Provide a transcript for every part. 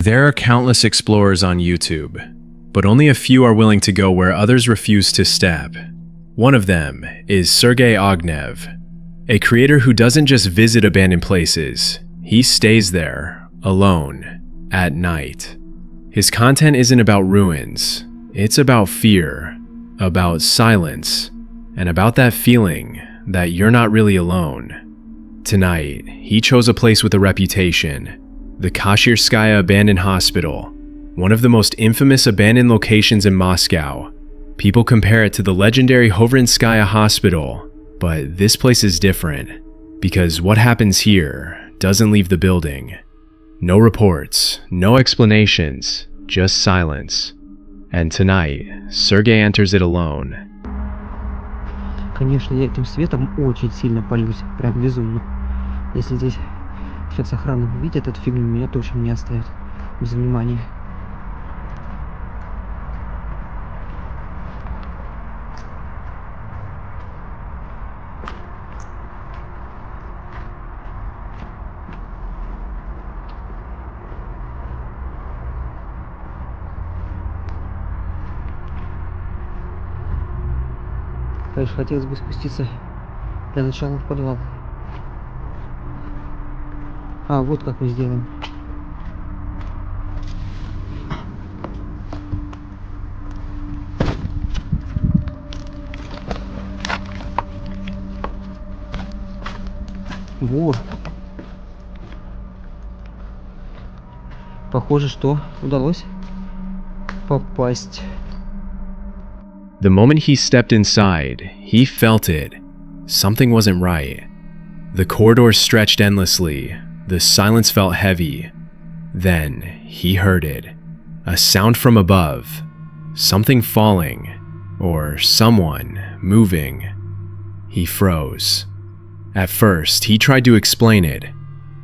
There are countless explorers on YouTube, but only a few are willing to go where others refuse to step. One of them is Sergey Ognev, a creator who doesn't just visit abandoned places, he stays there, alone, at night. His content isn't about ruins, it's about fear, about silence, and about that feeling that you're not really alone. Tonight, he chose a place with a reputation, the Kashirskaya Abandoned Hospital, one of the most infamous abandoned locations in Moscow. People compare it to the legendary Hovrinskaya Hospital, but this place is different, because what happens here doesn't leave the building. No reports, no explanations, just silence. And tonight, Sergey enters it alone. Конечно, я этим светом очень сильно палюсь, прям безумно. Если здесь сейчас охрана увидит эту фигню, меня точно не оставит без внимания. Конечно, хотелось бы спуститься для начала в подвал. А, вот как мы сделаем. Вот. Похоже, что удалось попасть. The moment he stepped inside, he felt it. Something wasn't right. The corridors stretched endlessly. The silence felt heavy. Then he heard it. A sound from above. Something falling. Or someone moving. He froze. At first, he tried to explain it.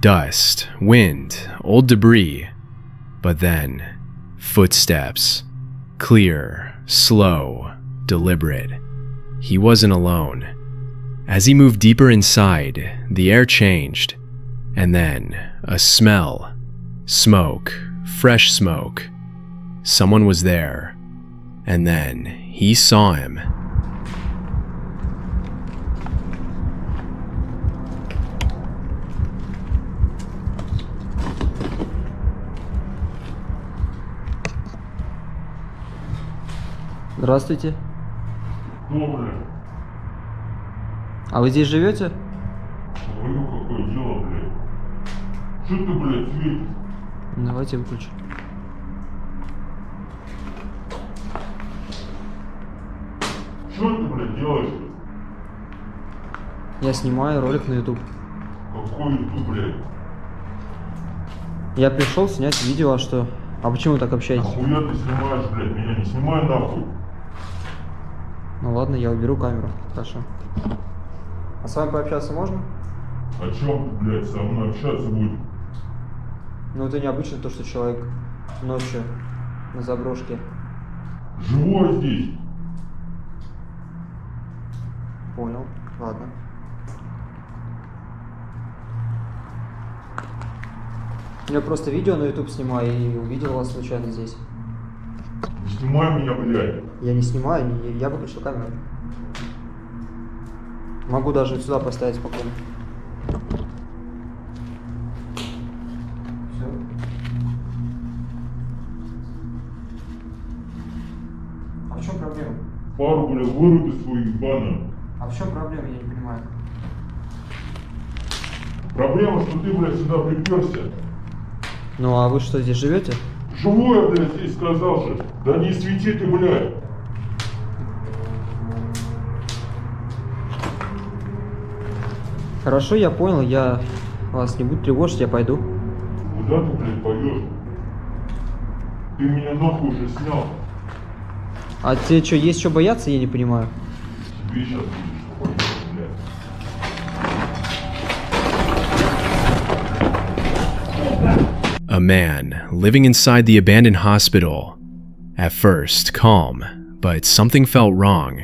Dust, wind, old debris. But then, footsteps. Clear, slow, deliberate. He wasn't alone. As he moved deeper inside, the air changed. And then, a smell. Smoke. Fresh smoke. Someone was there. And then, he saw him. Здравствуйте. Доброе. А вы здесь живете? Говорю, какое дело, блядь. Что ты, блядь, светишь? Давайте выключу. Что ты, блядь, делаешь? Я снимаю ролик на YouTube. Какой YouTube, блядь? Я пришел снять видео, а что? А почему вы так общаетесь? Нахуя ты снимаешь, блядь? Меня не снимай нахуй. Ну ладно, я уберу камеру. Хорошо. А с вами пообщаться можно? О чем ты, блядь, со мной общаться будешь? Ну это необычно то, что человек ночью на заброшке. Живой здесь. Понял. Ладно. Я просто видео на YouTube снимаю и увидел вас случайно здесь. Не снимай меня, блядь. Я не снимаю, я выключил камеру. Могу даже сюда поставить спокойно. Все. А в чем проблема? Пару, блядь, выруби свою ебаную. А в чем проблема, я не понимаю. Проблема, что ты, блядь, сюда приперся. Ну а вы что, здесь живете? Живой, блядь, здесь сказал же. Да не свети ты, блядь. Хорошо, я понял, я вас не буду тревожить, я пойду. Куда ты, блядь, пойдешь? Ты меня нахуй уже снял. А тебе что, есть что бояться, я не понимаю. Тебе сейчас будешь хуйня, блядь. A man living inside the abandoned hospital. At first, calm, but something felt wrong.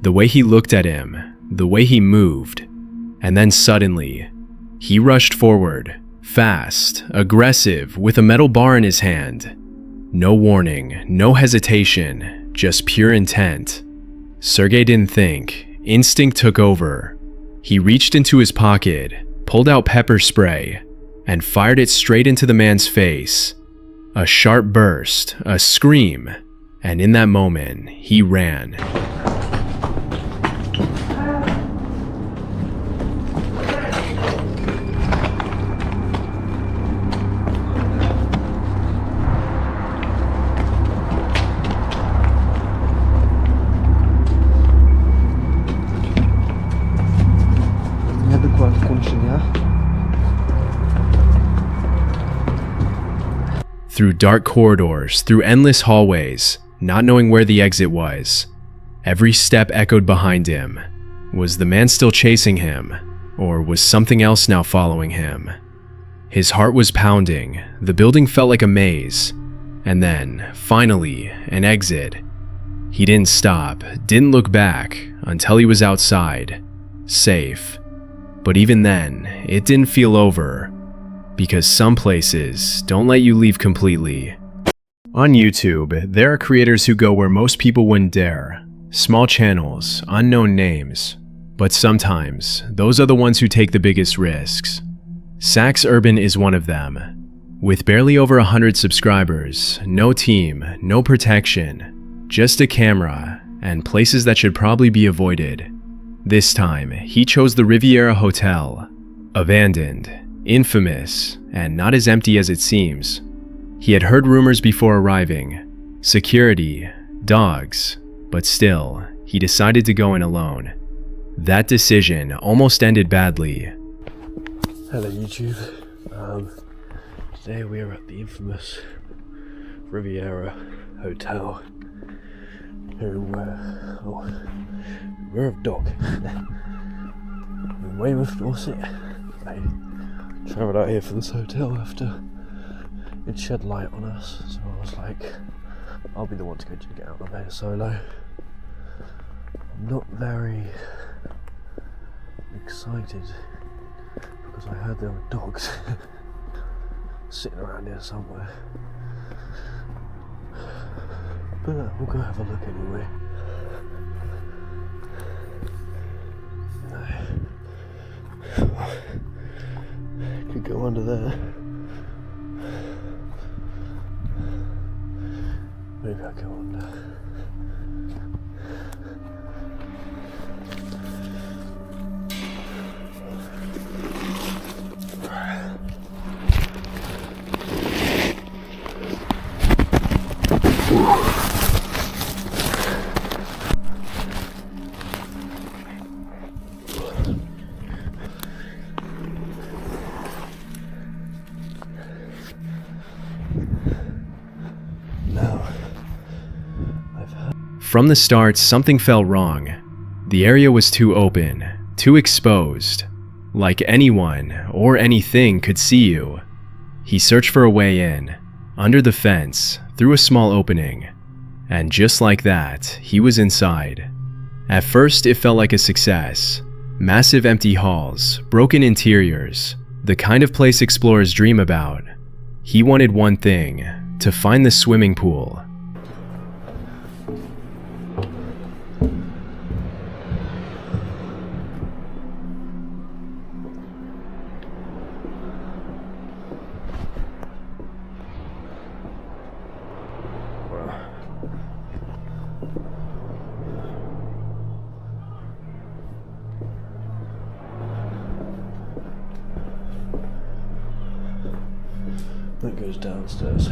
The way he looked at him, the way he moved. And then suddenly, he rushed forward, Fast, aggressive, with a metal bar in his hand. No warning, no hesitation, just pure intent. Sergei didn't think. Instinct took over. He reached into his pocket, pulled out pepper spray, and fired it straight into the man's face. A sharp burst, a scream, and in that moment, he ran. Through dark corridors, through endless hallways, not knowing where the exit was. Every step echoed behind him. Was the man still chasing him, or was something else now following him? His heart was pounding, the building felt like a maze, and then, finally, an exit. He didn't stop, didn't look back, until he was outside, safe. But even then, it didn't feel over. Because some places don't let you leave completely. On YouTube, there are creators who go where most people wouldn't dare. Small channels, unknown names. But sometimes, those are the ones who take the biggest risks. Sax Urban is one of them. With barely over 100 subscribers, no team, no protection, just a camera, and places that should probably be avoided. This time, he chose the Riviera Hotel. Abandoned. Infamous, and not as empty as it seems. He had heard rumors before arriving. Security, dogs, but still, he decided to go in alone. That decision almost ended badly. Hello YouTube. Today we are at the infamous Riviera Hotel here in we're of Dog in Weymouth, Dorset. I travelled out here for this hotel after it shed light on us, so I was like, I'll be the one to go check it out. I'm here solo. I'm not very excited because I heard there were dogs sitting around here somewhere. But we'll go have a look anyway. Could go under there. Maybe I'll go under. From the start, something felt wrong. The area was too open, too exposed. Like anyone or anything could see you. He searched for a way in, under the fence, through a small opening. And just like that, he was inside. At first, it felt like a success. Massive empty halls, broken interiors, the kind of place explorers dream about. He wanted one thing, to find the swimming pool. That goes downstairs.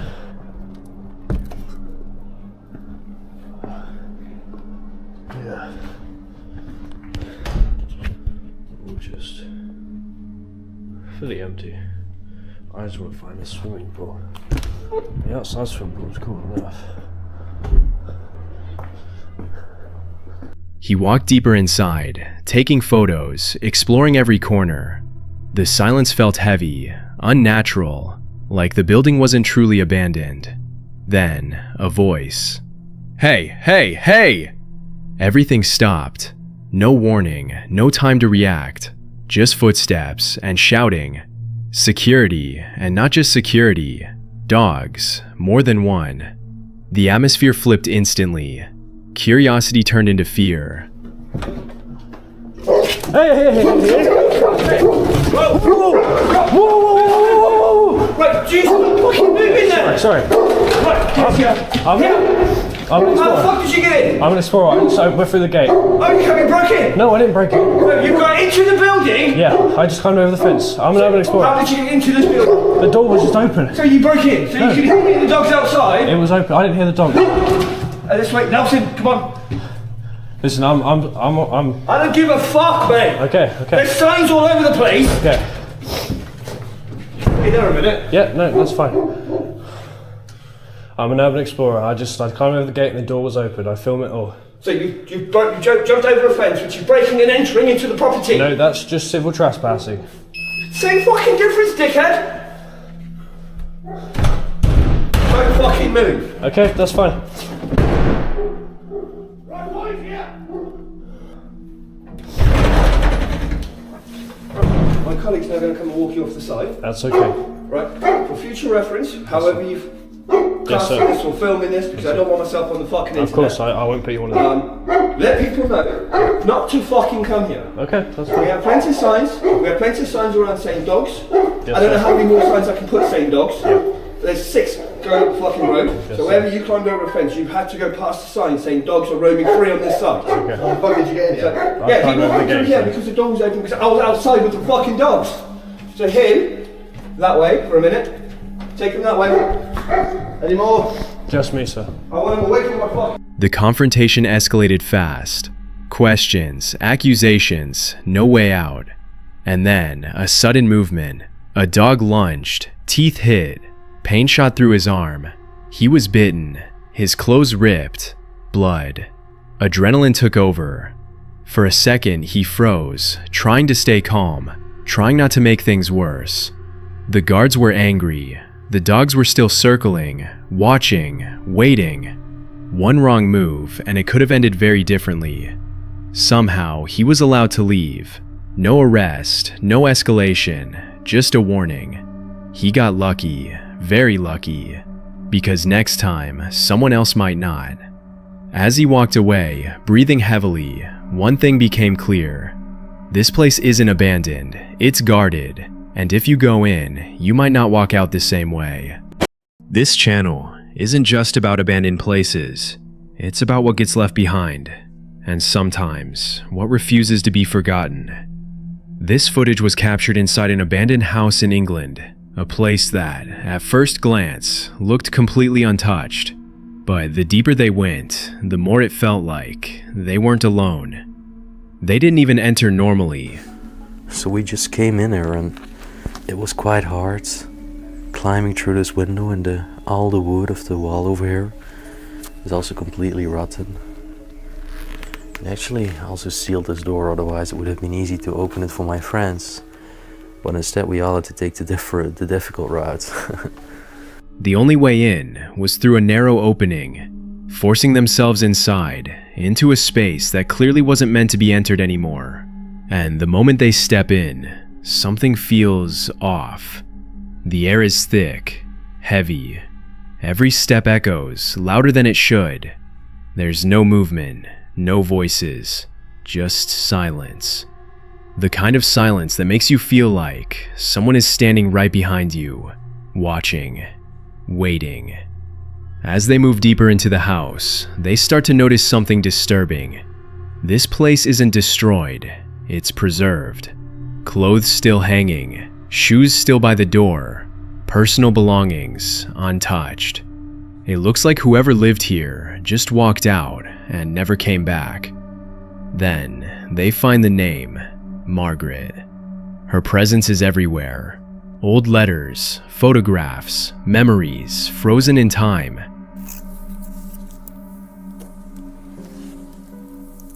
Yeah. All just fully empty. I just want to find a swimming pool. The outside swimming pool is cool enough. He walked deeper inside, taking photos, exploring every corner. The silence felt heavy, unnatural, like the building wasn't truly abandoned. Then, a voice. "Hey, hey, hey!" Everything stopped. No warning, no time to react. Just footsteps and shouting. Security, and not just security, dogs, more than one. The atmosphere flipped instantly. Curiosity turned into fear. Hey! Whoa! Right, Jesus, fucking move in there! Sorry. I'm an How the explorer. fuck did you get in? I'm an explorer. So we're through the gate. Oh, you coming broke in? No, I didn't break it. You got into the building? Yeah, I just climbed over the fence. I'm an urban How explorer. did you get into this building? The door was just open. So you broke in, so you could hear the dogs outside? It was open. I didn't hear the dog. Let's wait, Nelson, come on. Listen, I'm. I don't give a fuck, mate. Okay. There's signs all over the place. Okay. Hey there a minute. Yeah, no, that's fine. I'm an urban explorer. I climbed over the gate and the door was open. I film it all. So you jumped over a fence, which is breaking and entering into the property. No, that's just civil trespassing. Same fucking difference, dickhead. Don't fucking move. Okay, that's fine. Right, boys, here. My colleague's now going to come and walk you off the side. That's okay. Right, for future reference, however you've casting sir. this or filming this, because I don't want myself on the fucking internet. Of course, I won't put you on it. Let people know not to fucking come here. Okay, that's We fine. have plenty of signs. We have plenty of signs around saying dogs. Yes, I don't know sir. how many more signs I can put saying dogs. There's 6 going up the fucking road. So wherever you climbed over a fence, you had to go past the sign saying dogs are roaming free on this side. Okay. How the fuck did you get in here? Yeah, climbed he over walked the through gate, here so- because the door was open because I was outside with the fucking dogs. So him, that way for a minute. Take him that way. Any more? Just me, sir. I want him away from my fucking... The confrontation escalated fast. Questions, accusations, no way out. And then, a sudden movement. A dog lunged, teeth hit, pain shot through his arm. He was bitten, his clothes ripped, blood. Adrenaline took over. For a second, he froze, trying to stay calm, trying not to make things worse. The guards were angry. The dogs were still circling, watching, waiting. One wrong move, and it could have ended very differently. Somehow, he was allowed to leave. No arrest, no escalation, just a warning. He got lucky, very lucky, because next time, someone else might not. As he walked away, breathing heavily, one thing became clear. This place isn't abandoned, it's guarded, and if you go in, you might not walk out the same way. This channel isn't just about abandoned places, it's about what gets left behind, and sometimes, what refuses to be forgotten. This footage was captured inside an abandoned house in England, a place that, at first glance, looked completely untouched. But the deeper they went, the more it felt like they weren't alone. They didn't even enter normally. So we just came in there and it was quite hard climbing through this window, and all the wood of the wall over here is also completely rotten. And actually I also sealed this door, otherwise it would have been easy to open it for my friends. But instead we all had to take the difficult route. The only way in was through a narrow opening, forcing themselves inside, into a space that clearly wasn't meant to be entered anymore. And the moment they step in, something feels off. The air is thick, heavy. Every step echoes, louder than it should. There's no movement, no voices, just silence. The kind of silence that makes you feel like someone is standing right behind you, watching, waiting. As they move deeper into the house, they start to notice something disturbing. This place isn't destroyed, it's preserved. Clothes still hanging, shoes still by the door, personal belongings untouched. It looks like whoever lived here just walked out and never came back. Then, they find the name, Margaret. Her presence is everywhere. Old letters, photographs, memories, frozen in time.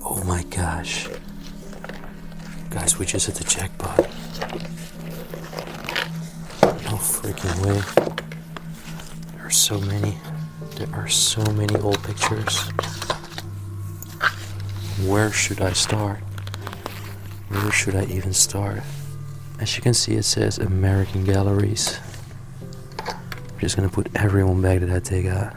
Oh my gosh. Guys, we just hit the jackpot. No freaking way. There are so many old pictures. Where should I start? Where should I even start? As you can see, it says American Galleries. I'm just gonna put everyone back that they got.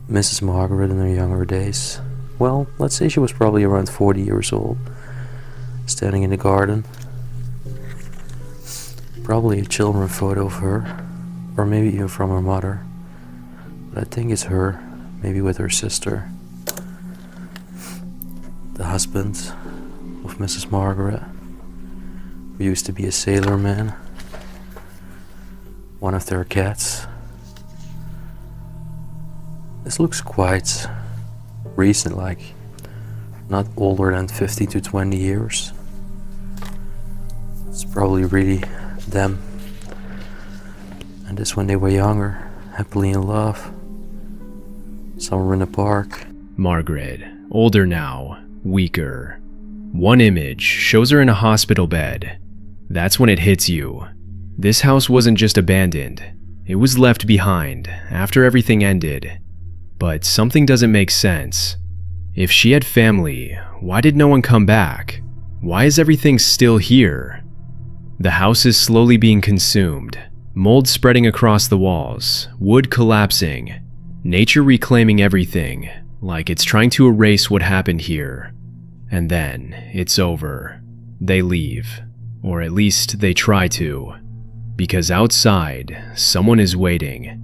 Mrs. Margaret in her younger days. Well, let's say she was probably around 40 years old. Standing in the garden. Probably a children photo of her. Or maybe even from her mother. But I think it's her. Maybe with her sister. The husband of Mrs. Margaret, who used to be a sailor man. One of their cats. This looks quite recent, like not older than 15 to 20 years. It's probably really them. And this when they were younger, happily in love. Somewhere in the park. Margaret, older now, weaker. One image shows her in a hospital bed. That's when it hits you. This house wasn't just abandoned. It was left behind after everything ended. But something doesn't make sense. If she had family, why did no one come back? Why is everything still here? The house is slowly being consumed. Mold spreading across the walls, wood collapsing, nature reclaiming everything, like it's trying to erase what happened here. And then, it's over. They leave. Or at least they try to. Because outside, someone is waiting.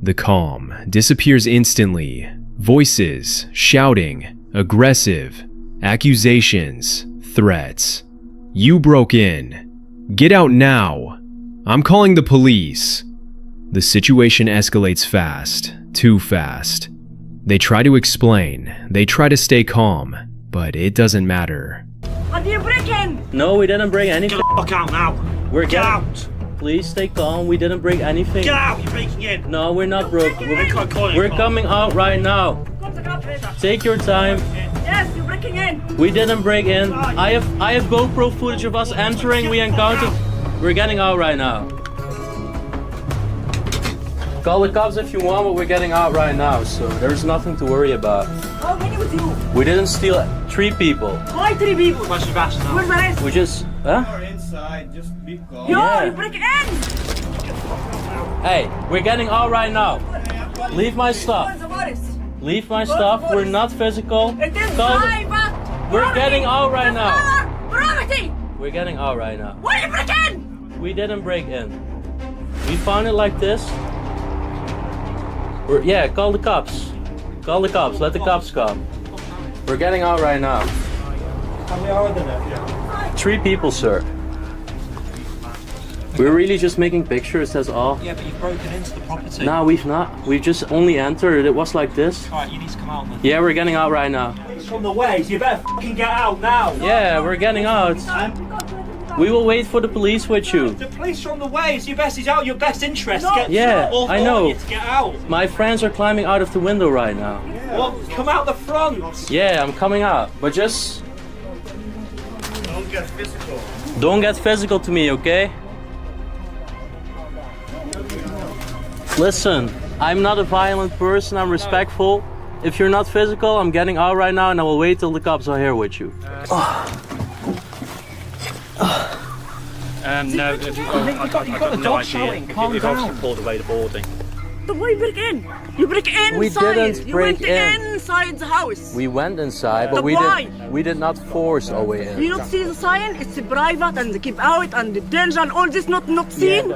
The calm disappears instantly. Voices, shouting, aggressive, accusations, threats. You broke in. Get out now. I'm calling the police. The situation escalates fast, too fast. They try to explain, they try to stay calm, but it doesn't matter. What did you break in? No, we didn't break anything. Get the fuck out now. Get out. Please stay calm. We didn't break anything. Get out. You're breaking in. No, we're not broken. We're Call coming out right now. Call the cops. Take your time. Yes, you're breaking in. We didn't break in. I have GoPro footage of us entering. We encountered. We're getting out right now. Call the cops if you want, but we're getting out right now, so there's nothing to worry about. How many with you? We didn't steal 3 people. Why 3 people? Where's your bastard now? Where's the rest? We just, huh? You're inside, just be calm. Yo, Yeah. you're breaking in. Hey, we're getting out right now. Leave my stuff. Where's the forest? Leave my stuff. We're not physical. It is Call the- private. We're property. getting out right now. Property. We're getting out right now. Why are you breaking in? We didn't break in. We found it like this. Yeah, call the cops. Call the cops. Let the cops come. We're getting out right now. How many are there? 3 people, sir. We're really just making pictures, that's all. Yeah, but you've broken into the property. No, we've not. We've just only entered. It was like this. Alright, you need to come out then. Yeah, we're getting out right now. It's from the way, so you better fucking get out now. Yeah, we're getting out. We will wait for the police with you. The police are on the way, so it's out your best interest No. to get Yeah, all I know. you to get out. My friends are climbing out of the window right now. Well, come out the front. Yeah, I'm coming out. But just... Don't get physical to me, okay? Listen, I'm not a violent person, I'm respectful. If you're not physical, I'm getting out right now and I will wait till the cops are here with you. No, you've got the dog shouting. Calm down. Pulled away the boarding. The way you break in? You break inside. We didn't you break went in. inside the house. We went inside, but But we why? did not force our way in. You not see the sign? It's private and keep out and the danger and all this not seen.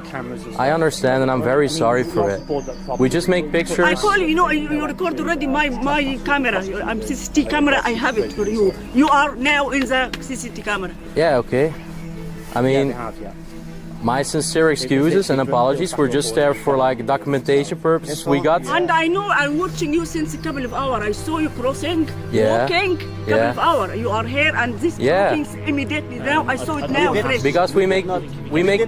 I understand and I'm very sorry for it. We just make pictures. I call you, you record already my camera. I'm CCTV camera, I have it for you. You are now in the CCTV camera. Yeah, okay. I mean, my sincere excuses and apologies. We're just there for like documentation purposes. We got. And I know I'm watching you since a couple of hours. I saw you crossing, Yeah. walking, couple Yeah. of hours. You are here and this Yeah. walking immediately now. I saw it now, fresh. Because we make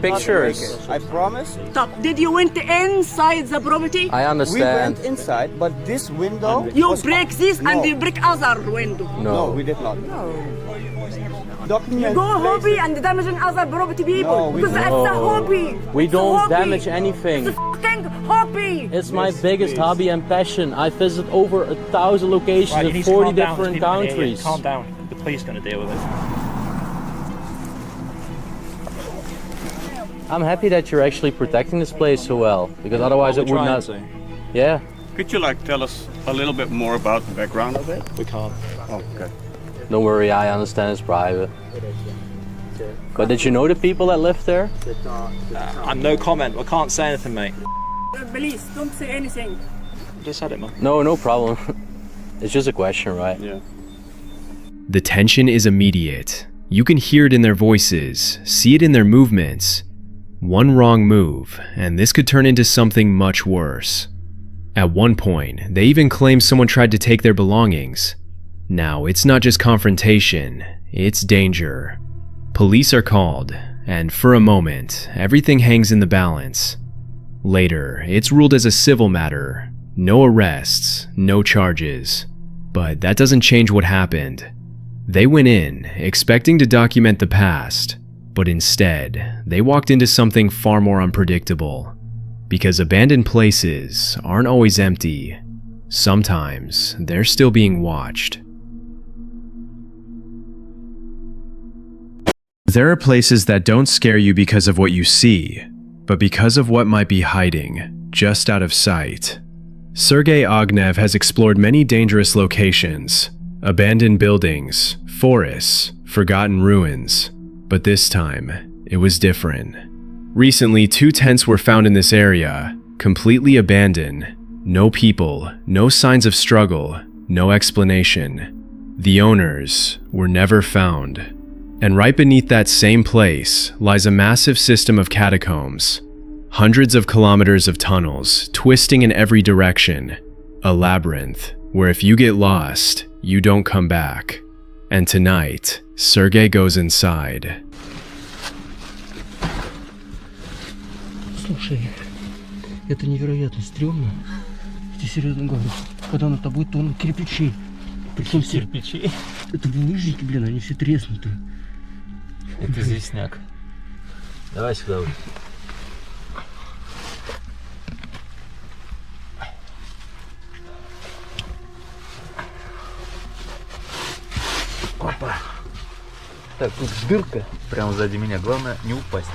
pictures. I promise. Stop. Did you went inside the property? I We understand. went inside, but this window. You was break this and No. you break other window. No, we did not. Document. Go hobby and damaging other property people. No, we because don't. it's a hobby. We It's a don't hobby. damage anything. It's a fucking hobby. It's my biggest hobby and passion. I visit over 1,000 locations Right, you in need to 40 calm down. different There's people in here. countries. Calm down. The police are going to deal with it. I'm happy that you're actually protecting this place so well, because otherwise it would not. Yeah. Could you like tell us a little bit more about the background of it? We can't. Oh, okay. Don't worry, I understand it's private. But did you know the people that live there? No comment. I can't say anything, mate. Please, don't say anything. Just had it, man. No problem. It's just a question, right? Yeah. The tension is immediate. You can hear it in their voices, see it in their movements. One wrong move, and this could turn into something much worse. At one point, they even claimed someone tried to take their belongings. Now, it's not just confrontation, it's danger. Police are called, and for a moment, everything hangs in the balance. Later, it's ruled as a civil matter. No arrests, no charges. But that doesn't change what happened. They went in, expecting to document the past, but instead, they walked into something far more unpredictable. Because abandoned places aren't always empty. Sometimes, they're still being watched. There are places that don't scare you because of what you see, but because of what might be hiding, just out of sight. Sergei Ognev has explored many dangerous locations, abandoned buildings, forests, forgotten ruins, but this time, it was different. Recently, 2 tents were found in this area, completely abandoned. No people, no signs of struggle, no explanation. The owners were never found. And right beneath that same place lies a massive system of catacombs. Hundreds of kilometers of tunnels, twisting in every direction. A labyrinth, where if you get lost, you don't come back. And tonight, Sergei goes inside. Слушай, это невероятно стрёмно. Я тебе серьезно говорю. Когда над тобой тонны кирпичей. Причем все кирпичи. Это булыжники, блин, они все треснутые. Это известняк. Давай сюда. Опа. Так, тут дырка. Прямо сзади меня. Главное не упасть.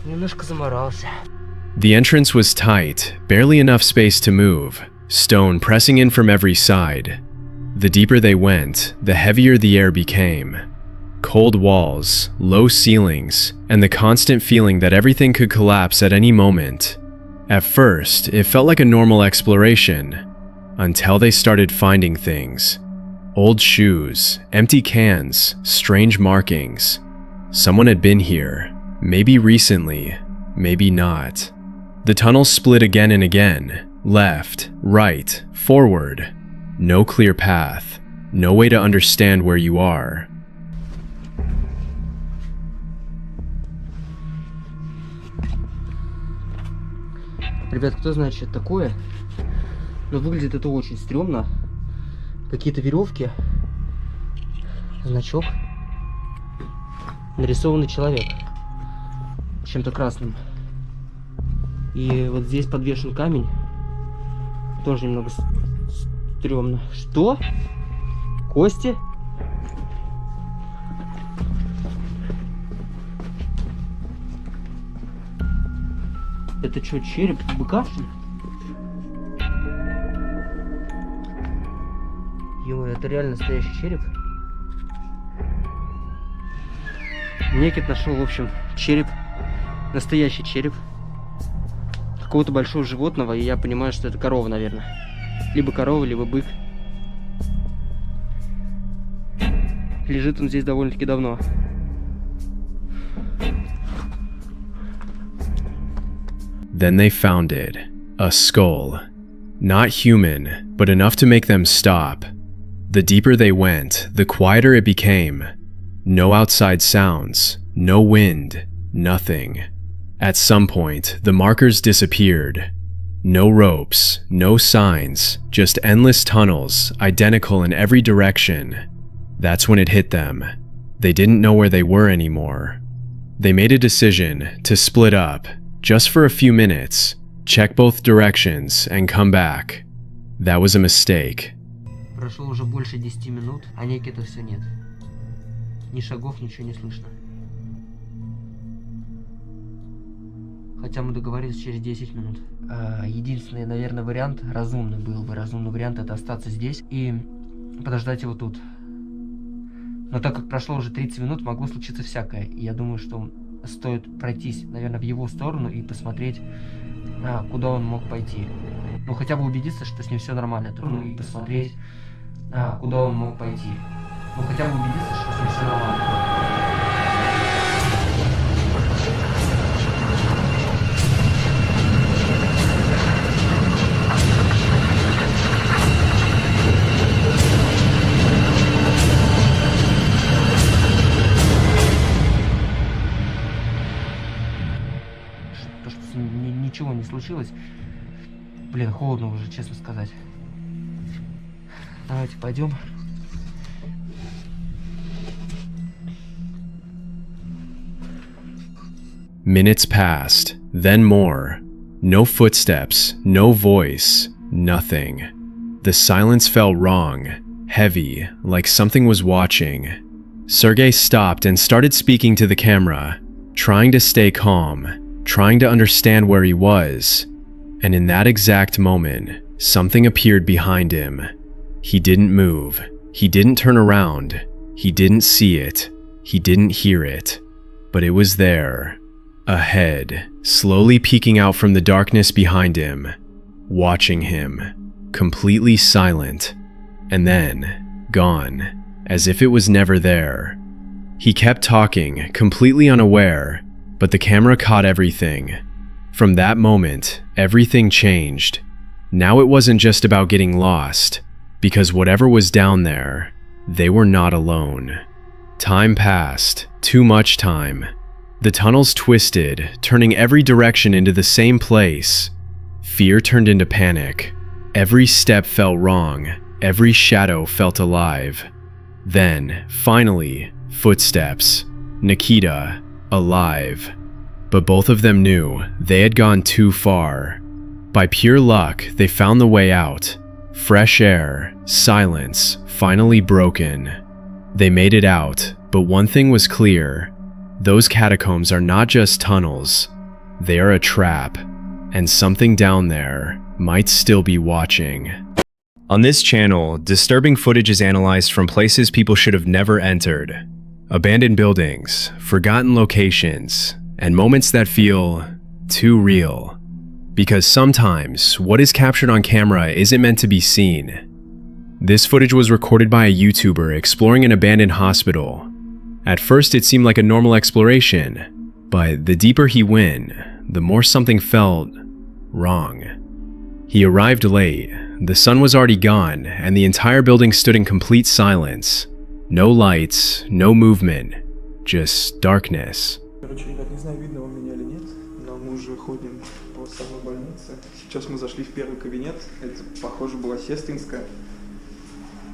Немножко заморался. The entrance was tight, barely enough space to move, stone pressing in from every side. The deeper they went, the heavier the air became. Cold walls, low ceilings, and the constant feeling that everything could collapse at any moment. At first, it felt like a normal exploration, until they started finding things. Old shoes, empty cans, strange markings. Someone had been here, maybe recently, maybe not. The tunnels split again and again, left, right, forward. No clear path, no way to understand where you are. Ребят, кто знает, что это такое? Но выглядит это очень стрёмно. Какие-то веревки. Значок. Нарисованный человек. Чем-то красным. И вот здесь подвешен камень. Тоже немного стрёмно. Что? Кости? Это что, череп быка, что ли? Ё, это реально настоящий череп. Некит нашел, в общем, череп. Настоящий череп. Какого-то большого животного, и я понимаю, что это корова, наверное. Либо корова, либо бык. Лежит он здесь довольно-таки давно. Then they found it, a skull. Not human, but enough to make them stop. The deeper they went, the quieter it became. No outside sounds, no wind, nothing. At some point, the markers disappeared. No ropes, no signs, just endless tunnels, identical in every direction. That's when it hit them. They didn't know where they were anymore. They made a decision to split up, just for a few minutes, check both directions, and come back. That was a mistake. Прошло уже больше 10 минут, а некита все нет. Ни шагов, ничего не слышно. Хотя мы договорились через 10 минут. Единственный, наверное, вариант, разумный вариант, это остаться здесь и подождать его тут. Но так как прошло уже 30 минут, могло случиться всякое. И я думаю, что стоит пройтись, наверное, в его сторону и посмотреть, куда он мог пойти. Ну, хотя бы убедиться, что с ним все нормально. И посмотреть, куда он мог пойти. Ну, хотя бы убедиться, что с ним все нормально. Ничего не случилось. Блин, холодно уже, честно сказать. Давайте пойдем. Minutes passed, then more. No footsteps, no voice, nothing. The silence felt wrong, heavy, like something was watching. Sergei stopped and started speaking to the camera, trying to stay calm, trying to understand where he was. And in that exact moment, something appeared behind him. He didn't move. He didn't turn around. He didn't see it. He didn't hear it. But it was there, ahead, slowly peeking out from the darkness behind him, watching him, completely silent, and then gone, as if it was never there. He kept talking, completely unaware, but the camera caught everything. From that moment, everything changed. Now it wasn't just about getting lost, because whatever was down there, they were not alone. Time passed, too much time. The tunnels twisted, turning every direction into the same place. Fear turned into panic. Every step felt wrong, every shadow felt alive. Then, finally, footsteps. Nikita, alive. But both of them knew they had gone too far. By pure luck, they found the way out. Fresh air, silence, finally broken. They made it out, but one thing was clear. Those catacombs are not just tunnels. They are a trap, and something down there might still be watching. On this channel, disturbing footage is analyzed from places people should have never entered. Abandoned buildings, forgotten locations, and moments that feel too real. Because sometimes, what is captured on camera isn't meant to be seen. This footage was recorded by a YouTuber exploring an abandoned hospital. At first it seemed like a normal exploration, but the deeper he went, the more something felt wrong. He arrived late, the sun was already gone, and the entire building stood in complete silence. No lights, no movement, just darkness. Короче, ребят, не знаю, видно вам меня или нет, но мы уже ходим по самой больнице. Сейчас мы зашли в первый кабинет, это, похоже, была сестринская.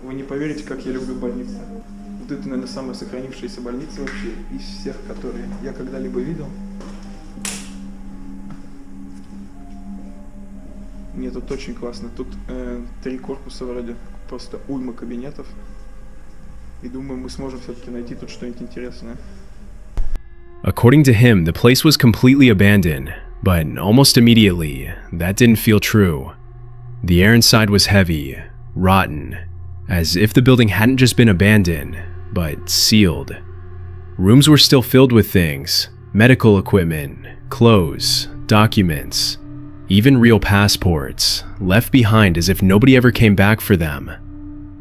Вы не поверите, как я люблю больницы. Вот это, наверное, самая сохранившаяся больница вообще из всех, которые я когда-либо видел. Нет, тут очень классно. Тут 3 корпуса вроде, просто уйма кабинетов. И думаю, мы сможем все-таки найти тут что-нибудь интересное. According to him, the place was completely abandoned, but almost immediately, that didn't feel true. The air inside was heavy, rotten, as if the building hadn't just been abandoned, but sealed. Rooms were still filled with things, medical equipment, clothes, documents, even real passports, left behind as if nobody ever came back for them.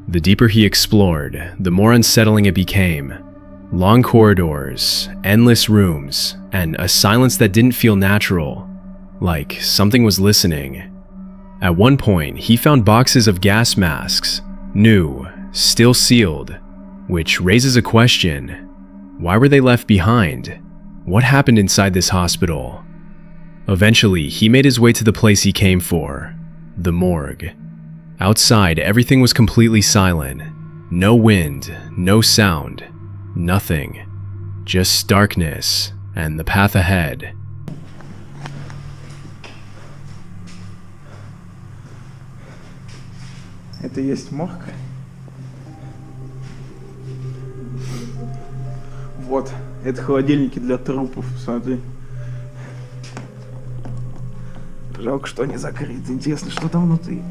The deeper he explored, the more unsettling it became. Long corridors, endless rooms, and a silence that didn't feel natural, like something was listening. At one point, he found boxes of gas masks, new, still sealed, which raises a question. Why were they left behind? What happened inside this hospital? Eventually, he made his way to the place he came for, the morgue. Outside, everything was completely silent. No wind, no sound, nothing. Just darkness and the path ahead. Это есть морг. Вот, это холодильники для трупов, смотри. Жалко, что они закрыты. Интересно, что там внутри.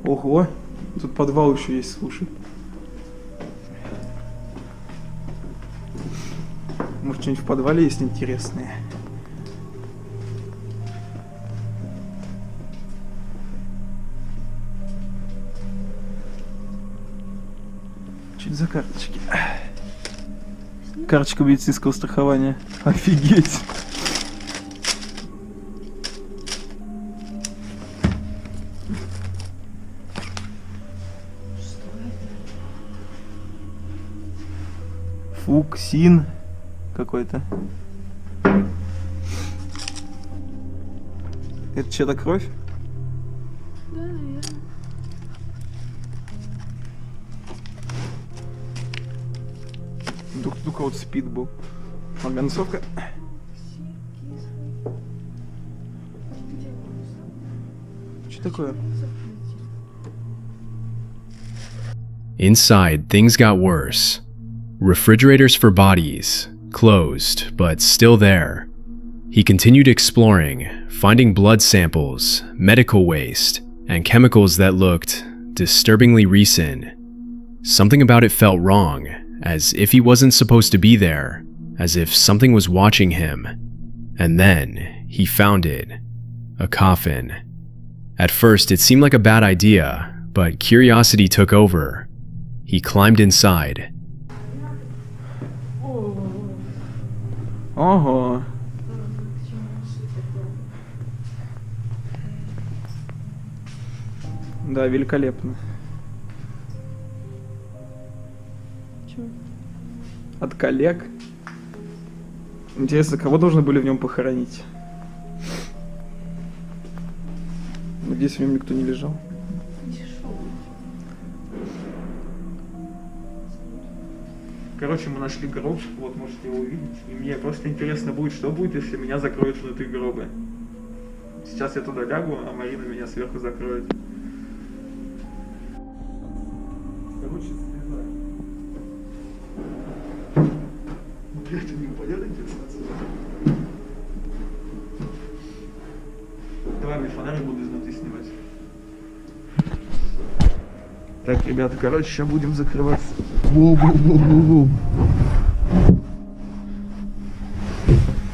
Ого, тут подвал еще есть, слушай. Может, что-нибудь в подвале есть интересное? Что это за карточки? Карточка медицинского страхования. Офигеть! Фуксин какой-то. Это чья-то кровь? Да, наверное. Вдруг у кого-то спид был. Марганцовка. Что такое? Inside, things got worse. Refrigerators for bodies, closed, but still there. He continued exploring, finding blood samples, medical waste, and chemicals that looked disturbingly recent. Something about it felt wrong, as if he wasn't supposed to be there, as if something was watching him. And then he found it, a coffin. At first, it seemed like a bad idea, but curiosity took over. He climbed inside. Ого. Да, великолепно. Чё? От коллег. Интересно, кого должны были в нем похоронить? Надеюсь, в нем никто не лежал. Короче, мы нашли гроб, вот можете его увидеть. И мне просто интересно будет, что будет, если меня закроют внутри гроба. Сейчас я туда лягу, а Марина меня сверху закроет. Короче, слезай. Блять, они упадет интересно. Давай мне фонарик буду изнутри снимать. Так, ребята, короче, сейчас будем закрываться. Воу.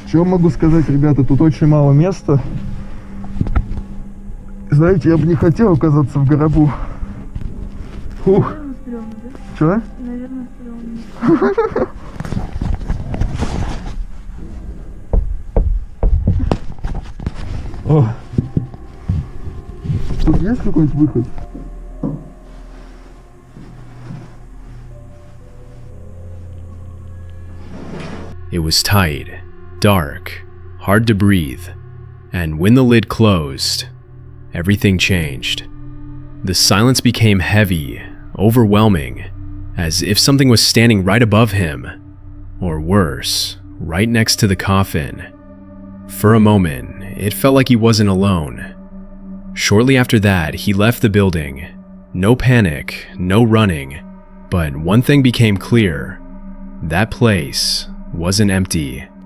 Что могу сказать, ребята, тут очень мало места. Знаете, я бы не хотел оказаться в гробу. Фух. Наверное, стрёмно, да? Чё? Наверное, стрёмно. О. Тут есть какой-нибудь выход? It was tight, dark, hard to breathe, and when the lid closed, everything changed. The silence became heavy, overwhelming, as if something was standing right above him, or worse, right next to the coffin. For a moment, it felt like he wasn't alone. Shortly after that, he left the building. No panic, no running, but one thing became clear. That place wasn't empty.